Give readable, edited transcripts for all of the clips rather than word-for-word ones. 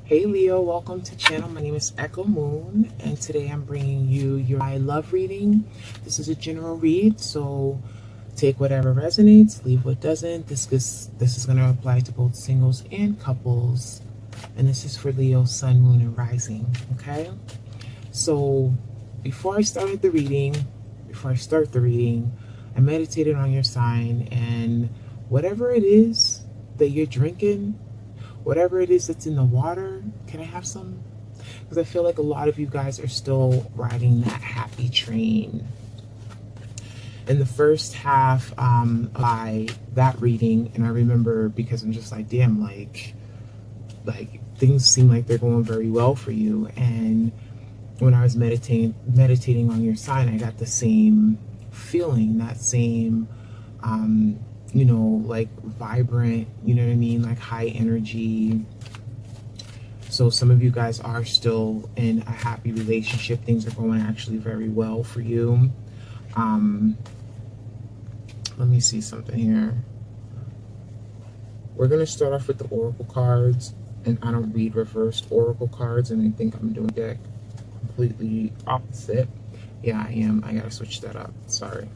Hey Leo, welcome to channel. My name is Echo Moon, and today I'm bringing you your I love reading. This is a general read, so take whatever resonates, leave what doesn't. This is going to apply to both singles and couples, and this is for Leo, Sun, Moon, and Rising. Okay, so before I start the reading, I meditated on your sign, and whatever it is that you're drinking, whatever it is that's in the water, can I have some? Because I feel like a lot of you guys are still riding that happy train. In the first half by that reading, and I remember because I'm just like, damn, like things seem like they're going very well for you. And when I was meditating on your sign, I got the same feeling, that same you know, like vibrant, you know what I mean, like high energy. So some of you guys are still in a happy relationship. Things are going actually very well for you. Let me see something here. We're going to start off with the oracle cards, and I don't read reversed oracle cards, and I think I'm doing deck completely opposite. Yeah, I am. I gotta switch that up. Sorry.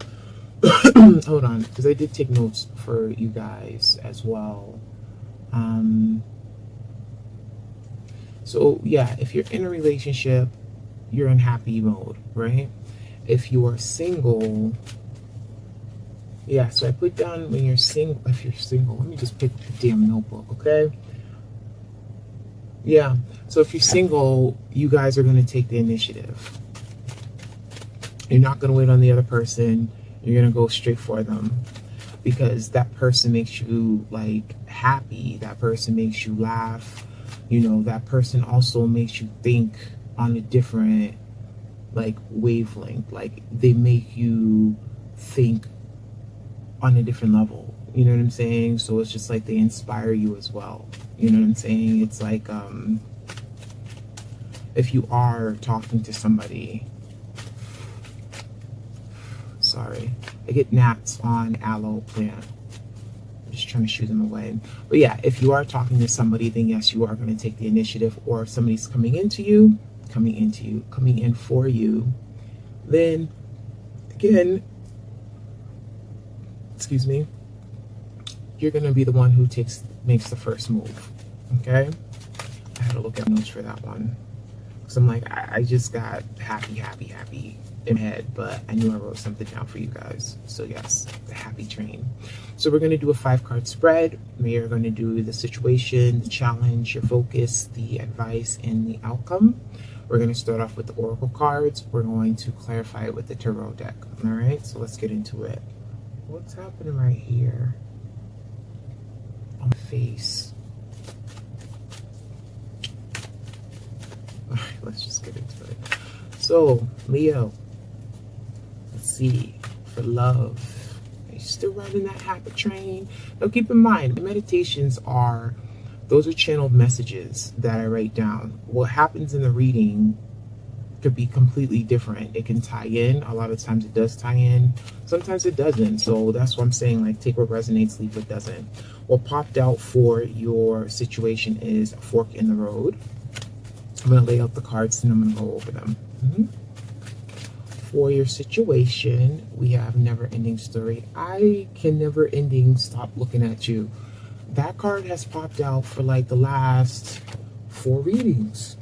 Hold on, because I did take notes for you guys as well. So yeah, if you're in a relationship, you're in happy mode, right? If you are single, yeah, so I put down when you're single, if you're single, let me just pick the damn notebook, okay? Yeah, so if you're single, you guys are going to take the initiative. You're not going to wait on the other person. You're going to go straight for them, because that person makes you like happy. That person makes you laugh. You know, that person also makes you think on a different like wavelength. Like they make you think on a different level. You know what I'm saying? So it's just like they inspire you as well. You know what I'm saying? It's like if you are talking to somebody, sorry, I get gnats on aloe plant. I'm just trying to shoo them away. But yeah, if you are talking to somebody, then yes, you are going to take the initiative. Or if somebody's coming in for you, then again, excuse me, you're going to be the one who makes the first move. Okay? I had to look at notes for that one. So I'm like, I just got happy in my head, but I knew I wrote something down for you guys. So yes, the happy train. So we're going to do a 5-card spread. We are going to do the situation, the challenge, your focus, the advice, and the outcome. We're going to start off with the oracle cards. We're going to clarify it with the tarot deck. All right, so let's get into it. What's happening right here on my face? All right, let's just get into it. So, Leo, let's see, for love, are you still riding that happy train? Now keep in mind, meditations are, those are channeled messages that I write down. What happens in the reading could be completely different. It can tie in. A lot of times it does tie in. Sometimes it doesn't. So that's what I'm saying, like take what resonates, leave what doesn't. What popped out for your situation is a fork in the road. I'm going to lay out the cards and I'm going to go over them. For your situation, we have never-ending story. I can never-ending stop looking at you. That card has popped out for like the last 4 readings.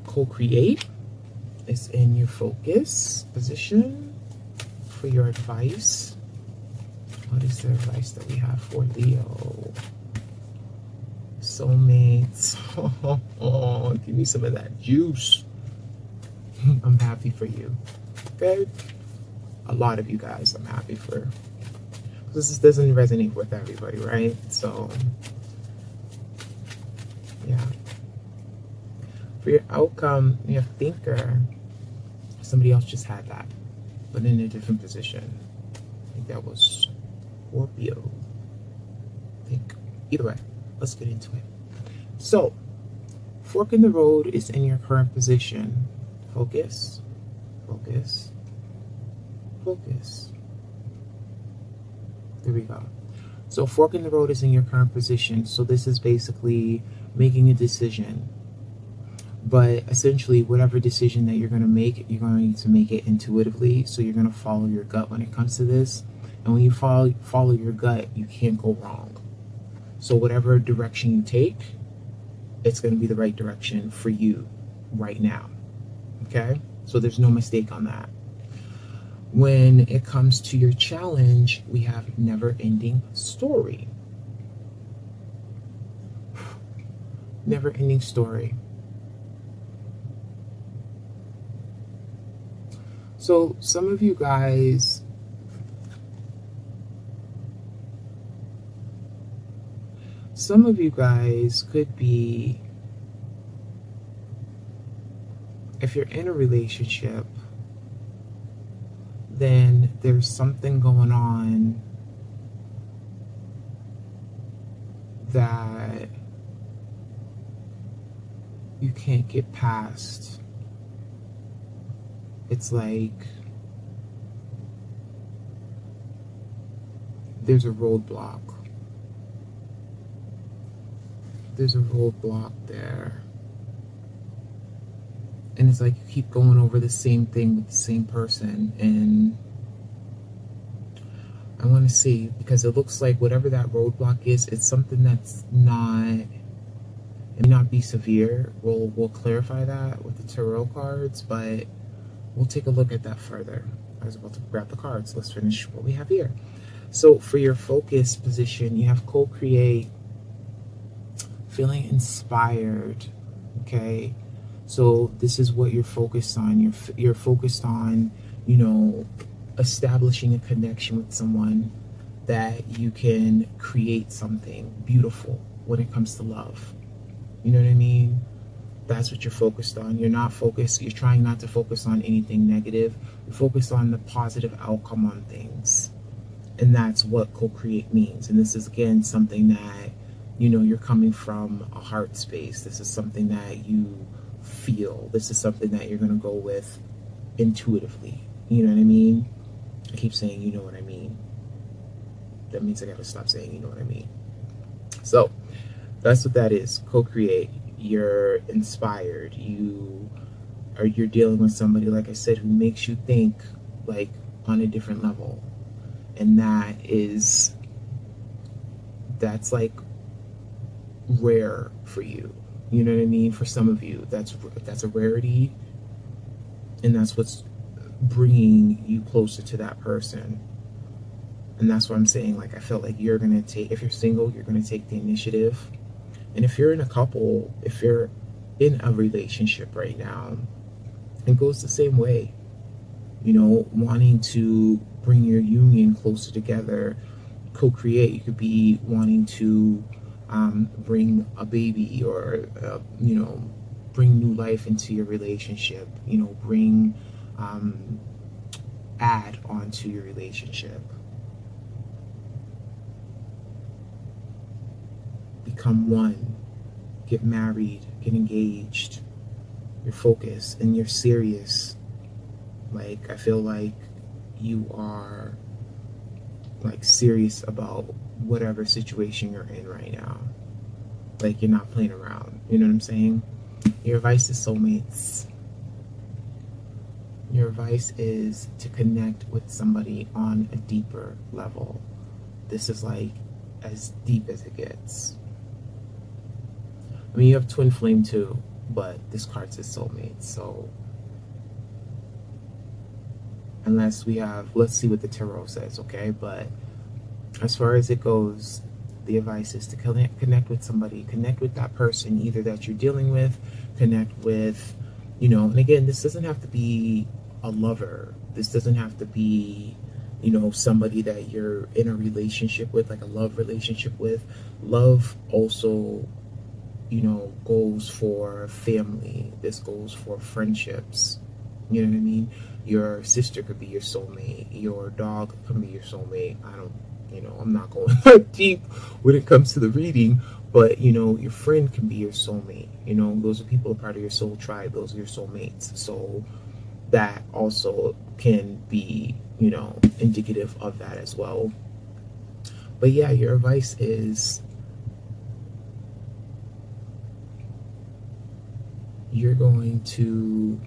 Co-create is in your focus position. For your advice, what is the advice that we have for Leo? Soulmates. Oh, give me some of that juice. I'm happy for you. Okay? A lot of you guys I'm happy for. This doesn't resonate with everybody, right? So, yeah. For your outcome, you have thinker. Somebody else just had that, but in a different position. I think that was Scorpio. I think. Either way, let's get into it. So, fork in the road is in your current position. Focus, focus, focus. There we go. So fork in the road is in your current position. So this is basically making a decision. But essentially, whatever decision that you're going to make, you're going to make it intuitively. So you're going to follow your gut when it comes to this. And when you follow your gut, you can't go wrong. So whatever direction you take, it's going to be the right direction for you right now. Okay? So there's no mistake on that. When it comes to your challenge, we have never-ending story. Never-ending story. So some of you guys could be, if you're in a relationship, then there's something going on that you can't get past. It's like there's a roadblock. There's a roadblock there. And it's like you keep going over the same thing with the same person. And I want to see, because it looks like whatever that roadblock is, it's something that's not, it may not be severe. We'll clarify that with the tarot cards, but we'll take a look at that further. I was about to grab the cards. Let's finish what we have here. So for your focus position, you have co-create, feeling inspired, okay? So this is what you're focused on. You're focused on, you know, establishing a connection with someone that you can create something beautiful when it comes to love. You know what I mean? That's what you're focused on. You're trying not to focus on anything negative. You're focused on the positive outcome on things. And that's what co-create means. And this is, again, something that, you know, you're coming from a heart space. This is something that you feel. This is something that you're going to go with intuitively. You know what I mean? I keep saying, you know what I mean. That means I got to stop saying, you know what I mean. So that's what that is. Co-create. You're inspired. You're dealing with somebody, like I said, who makes you think like on a different level. And that's like rare for you. You know what I mean? For some of you, that's a rarity, and that's what's bringing you closer to that person. And that's what I'm saying. Like, I felt like you're gonna take, if you're single, you're gonna take the initiative. And if you're in a couple, if you're in a relationship right now, it goes the same way. You know, wanting to bring your union closer together, co-create. You could be wanting to bring a baby, or you know, bring new life into your relationship. You know, bring add on to your relationship. Become one. Get married. Get engaged. You're focused and you're serious. Like, I feel like you are like serious about whatever situation you're in right now. Like, you're not playing around. You know what I'm saying? Your advice is soulmates. Your advice is to connect with somebody on a deeper level. This is like as deep as it gets. I mean, you have twin flame too, but this card says soulmates. So unless we have, let's see what the tarot says, okay? But as far as it goes, the advice is to connect with somebody, connect with that person, either that you're dealing with, connect with, you know, and again, this doesn't have to be a lover. This doesn't have to be, you know, somebody that you're in a relationship with, like a love relationship with. Love also, you know, goes for family. This goes for friendships. You know what I mean? Your sister could be your soulmate. Your dog can be your soulmate. I'm not going that deep when it comes to the reading, but, you know, your friend can be your soulmate. You know, those are people a part of your soul tribe. Those are your soulmates. So that also can be, you know, indicative of that as well. But yeah, your advice is you're going to,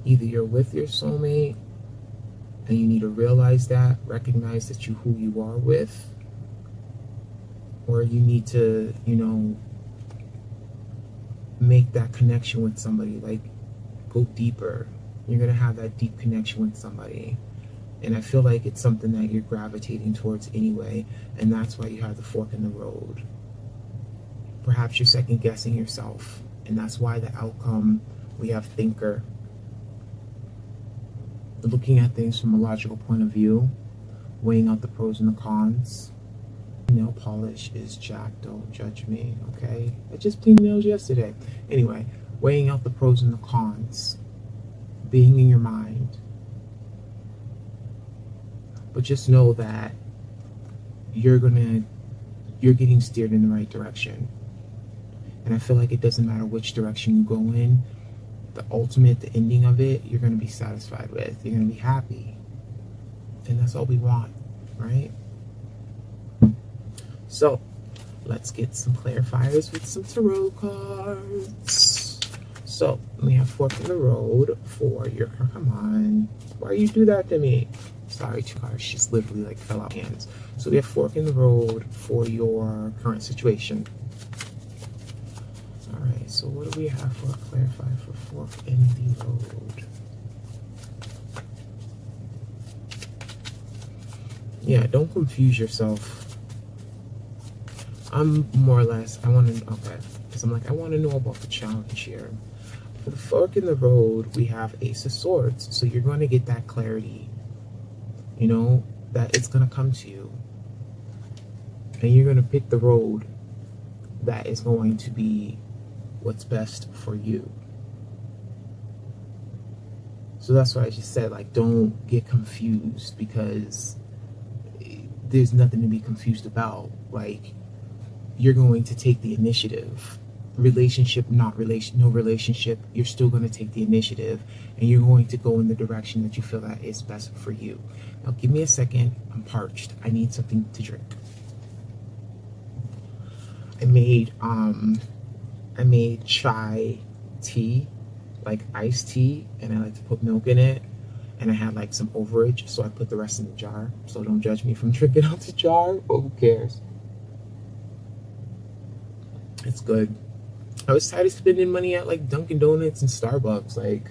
either you're with your soulmate and you need to realize that, recognize that you who you are with, or you need to, make that connection with somebody, like go deeper. You're gonna have that deep connection with somebody. And I feel like it's something that you're gravitating towards anyway, and that's why you have the fork in the road. Perhaps you're second guessing yourself, and that's why the outcome, we have thinker. Looking at things from a logical point of view, weighing out the pros and the cons. Nail polish is Jack, don't judge me, okay? I just cleaned nails yesterday. Anyway, weighing out the pros and the cons, being in your mind. But just know that you're getting steered in the right direction. And I feel like it doesn't matter which direction you go in, the ending of it, you're going to be satisfied with. You're going to be happy. And that's all we want, right? So, let's get some clarifiers with some tarot cards. So, we have fork in the road for your, come on, why you do that to me? Sorry, two cards just literally like fell out hands. So we have fork in the road for your current situation. All right, so what do we have for a clarifier for fork in the road? Yeah, don't confuse yourself. I'm more or less, I want to, okay, because I'm like, I want to know about the challenge here. For the fork in the road, we have Ace of Swords. So you're going to get that clarity, that it's going to come to you. And you're going to pick the road that is going to be what's best for you. So that's what I just said, like, don't get confused, because there's nothing to be confused about. Like, you're going to take the initiative. Relationship, no relationship, you're still going to take the initiative, and you're going to go in the direction that you feel that is best for you. Now, give me a second. I'm parched. I need something to drink. I made chai tea, like iced tea, and I like to put milk in it. And I had like some overage, so I put the rest in the jar. So don't judge me from drinking out the jar, but who cares? It's good. I was tired of spending money at like Dunkin' Donuts and Starbucks. Like,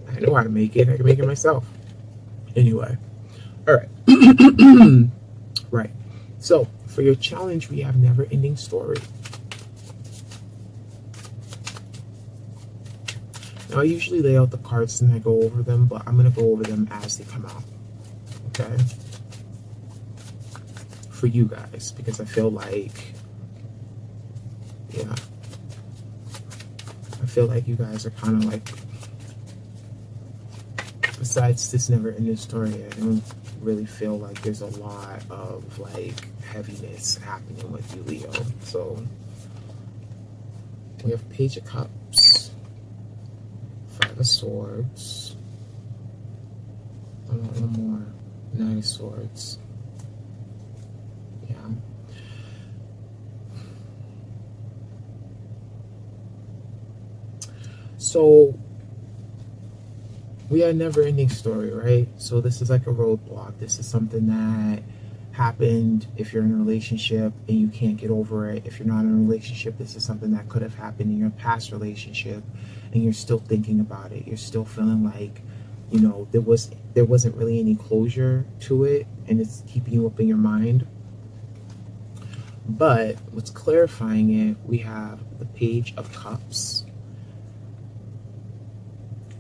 I know how to make it. I can make it myself. Anyway, all right. Right. So for your challenge, we have Never Ending Story. Now I usually lay out the cards and I go over them, but I'm gonna go over them as they come out. Okay. For you guys, because I feel like, yeah, I feel like you guys are kind of like, besides this Never Ending Story, I don't really feel like there's a lot of like heaviness happening with you, Leo. So we have Page of Cups, Five of Swords, I want one more, Nine of Swords. So we had a never-ending story, right? So this is like a roadblock. This is something that happened if you're in a relationship and you can't get over it. If you're not in a relationship, this is something that could have happened in your past relationship and you're still thinking about it. You're still feeling like, there wasn't really any closure to it, and it's keeping you up in your mind. But what's clarifying it, we have the Page of Cups.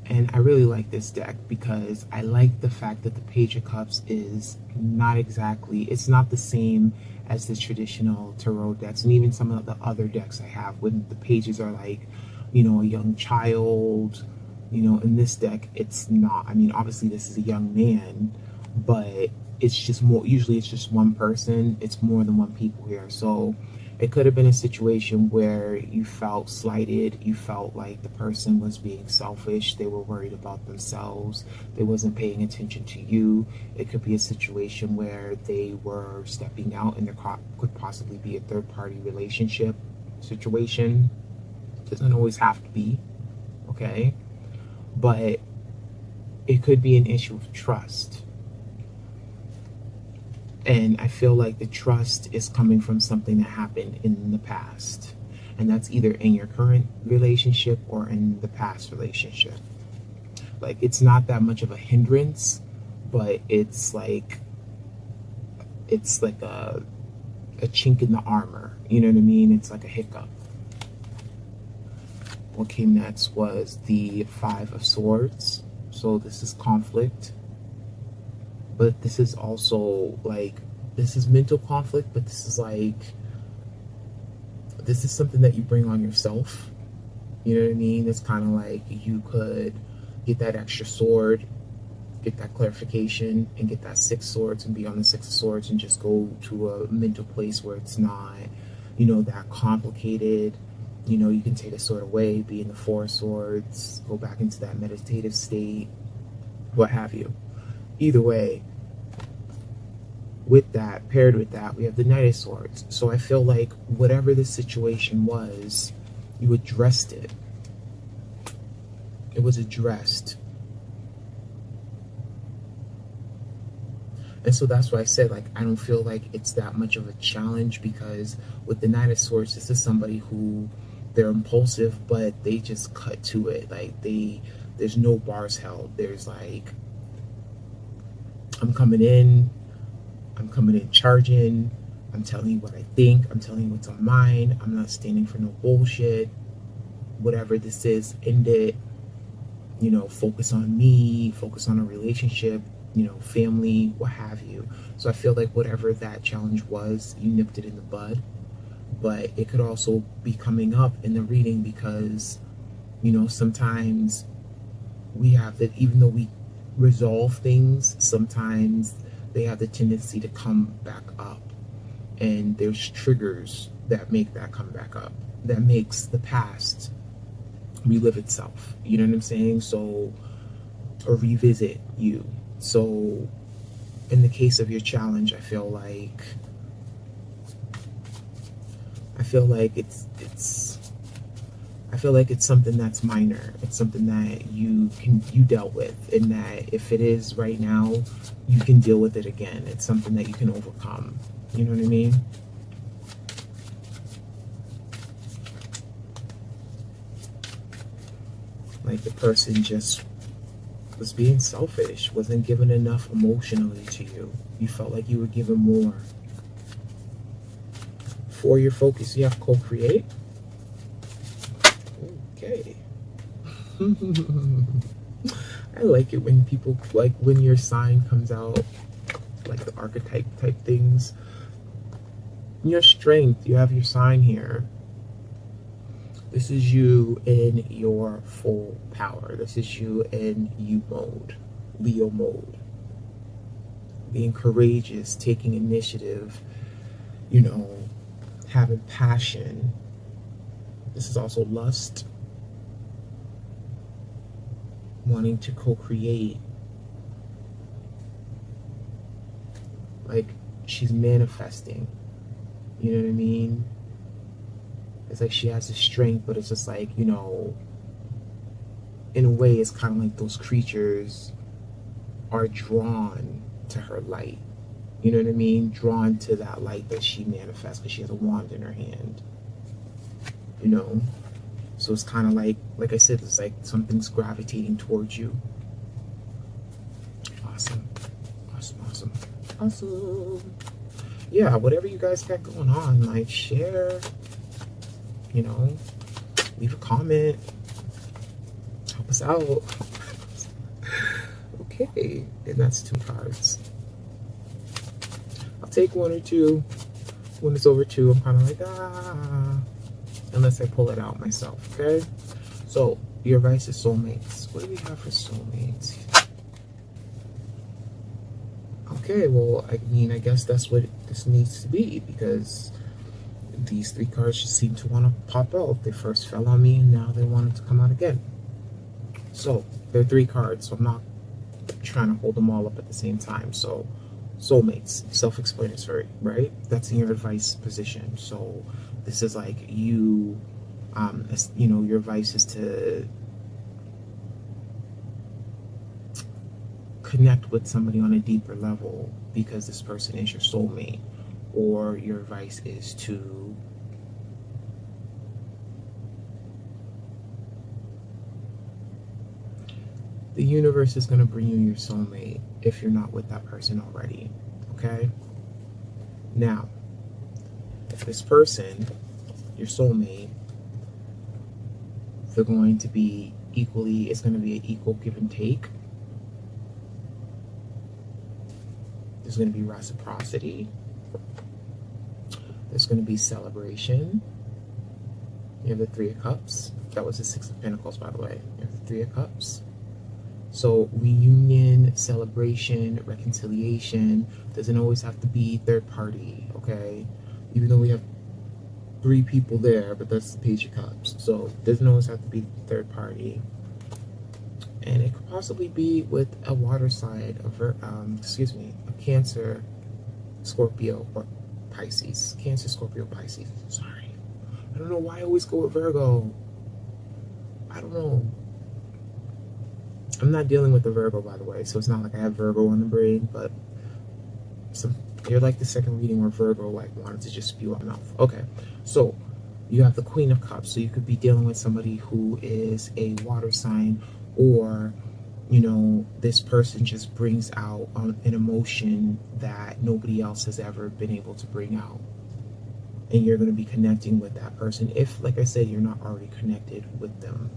And I really like this deck because I like the fact that the Page of Cups is it's not the same as the traditional tarot decks, and even some of the other decks I have, when the pages are like, a young child, in this deck, it's not. I mean, obviously this is a young man, but it's just more, usually it's just one person. It's more than one people here. So it could have been a situation where you felt slighted. You felt like the person was being selfish. They were worried about themselves. They wasn't paying attention to you. It could be a situation where they were stepping out and there could possibly be a third-party relationship. situation. Doesn't always have to be, okay? But it could be an issue of trust. And I feel like the trust is coming from something that happened in the past. And that's either in your current relationship or in the past relationship. Like, it's not that much of a hindrance, but it's like a chink in the armor. You know what I mean? It's like a hiccup. What came next was the Five of Swords. So this is conflict. But this is also like, this is mental conflict, but this is like, this is something that you bring on yourself. You know what I mean? It's kind of like you could get that extra sword, get that clarification, and get that Six Swords and be on the Six of Swords and just go to a mental place where it's not, you know, that complicated. You know, you can take a sword away, be in the Four of Swords, go back into that meditative state, what have you. Either way, with that, paired with that, we have the Knight of Swords. So I feel like whatever the situation was, you addressed it. It was addressed. And so that's why I said, like, I don't feel like it's that much of a challenge, because with the Knight of Swords, this is somebody who, they're impulsive, but they just cut to it. Like, there's no bars held. There's like, I'm coming in charging, I'm telling you what I think, I'm telling you what's on mine, I'm not standing for no bullshit. Whatever this is, end it. You know, focus on me, focus on a relationship, you know, family, what have you. So I feel like whatever that challenge was, you nipped it in the bud. But it could also be coming up in the reading because, you know, sometimes we have that, even though we resolve things, sometimes they have the tendency to come back up. And there's triggers that make that come back up, that makes the past relive itself. You know what I'm saying? So, or revisit you. So in the case of your challenge, I feel like it's something that's minor. It's something that you dealt with, and that if it is right now, you can deal with it again. It's something that you can overcome. You know what I mean? Like, the person just was being selfish, wasn't giving enough emotionally to you. You felt like you were giving more. For your focus, you have co-create. Okay. I like it when people, like, when your sign comes out, like the archetype type things. Your strength, you have your sign here. This is you in your full power. This is you in you mode, Leo mode. Being courageous, taking initiative, you know, having passion. This is also lust. Wanting to co-create. Like, she's manifesting. You know what I mean? It's like she has the strength, but it's just like, you know, in a way, it's kind of like those creatures are drawn to her light. You know what I mean? Drawn to that light that she manifests, because she has a wand in her hand. You know? So it's kind of like I said, it's like something's gravitating towards you. Awesome. Awesome, awesome. Awesome. Yeah, whatever you guys got going on, like, share, you know, leave a comment, help us out. Okay, and that's 2 cards. I'll take 1 or 2. When it's over 2, I'm kind of like, unless I pull it out myself, okay? So, your advice is soulmates. What do we have for soulmates? Okay, well, I mean, I guess that's what this needs to be, because these 3 cards just seem to want to pop out. They first fell on me, and now they wanted to come out again. So, they're 3 cards, so I'm not trying to hold them all up at the same time. So, soulmates, self-explanatory, right? That's in your advice position. So this is like you, you know, your advice is to connect with somebody on a deeper level because this person is your soulmate, or your advice is to the universe is going to bring you your soulmate if you're not with that person already. Okay? Now, if this person, your soulmate, they're going to be equally, it's going to be an equal give and take. There's going to be reciprocity. There's going to be celebration. You have the Three of Cups. That was the Six of Pentacles, by the way. You have the Three of Cups. So reunion, celebration, reconciliation doesn't always have to be third party, okay? Even though we have 3 people there, but that's the Page of Cups. So it doesn't always have to be third party. And it could possibly be with a water sign, a Cancer, Scorpio, or Pisces. Cancer, Scorpio, Pisces. Sorry. I don't know why I always go with Virgo. I don't know. I'm not dealing with the Virgo, by the way, so it's not like I have Virgo on the brain, but you're like the second reading where Virgo like wanted to just spew out mouth. Okay, so you have the Queen of Cups, so you could be dealing with somebody who is a water sign, or, you know, this person just brings out an emotion that nobody else has ever been able to bring out. And you're going to be connecting with that person if, like I said, you're not already connected with them.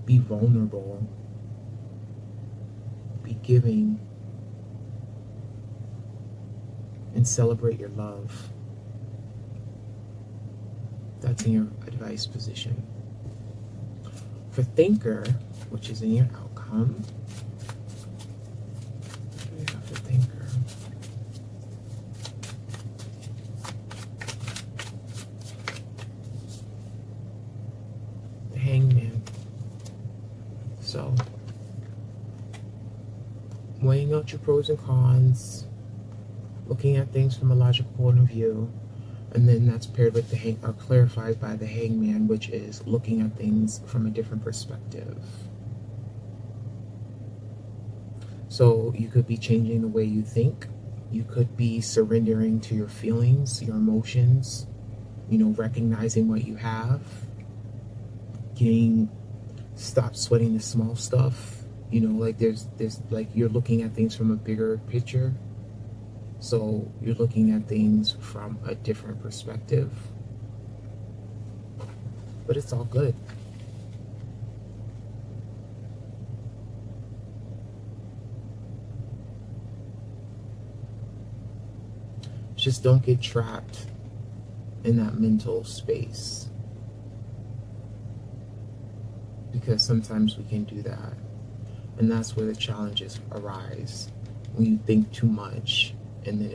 Be vulnerable. Be giving. And celebrate your love. That's in your advice position. For Thinker, which is in your outcome, what do we have for Thinker? The Hangman. So, weighing out your pros and cons, looking at things from a logical point of view, and then that's paired with the or clarified by the Hangman, which is looking at things from a different perspective. So you could be changing the way you think. You could be surrendering to your feelings, your emotions, you know, recognizing what you have, stop sweating the small stuff, you know, like there's like you're looking at things from a bigger picture. So you're looking at things from a different perspective. But it's all good. Just don't get trapped in that mental space. Because sometimes we can do that. And that's where the challenges arise. When you think too much, and then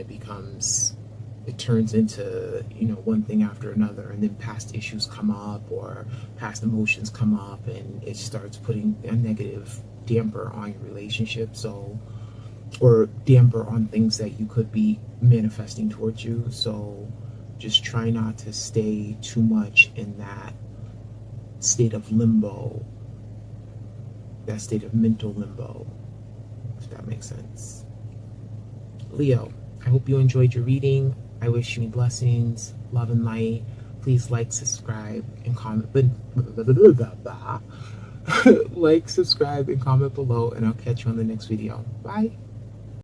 it turns into, you know, one thing after another, and then past issues come up or past emotions come up, and it starts putting a negative damper on your relationship, or damper on things that you could be manifesting towards you. So just try not to stay too much in that state of limbo, that state of mental limbo, if that makes sense. Leo, I hope you enjoyed your reading. I wish you blessings, love, and light. Please like, subscribe, and comment. Like, subscribe, and comment below, and I'll catch you on the next video. Bye.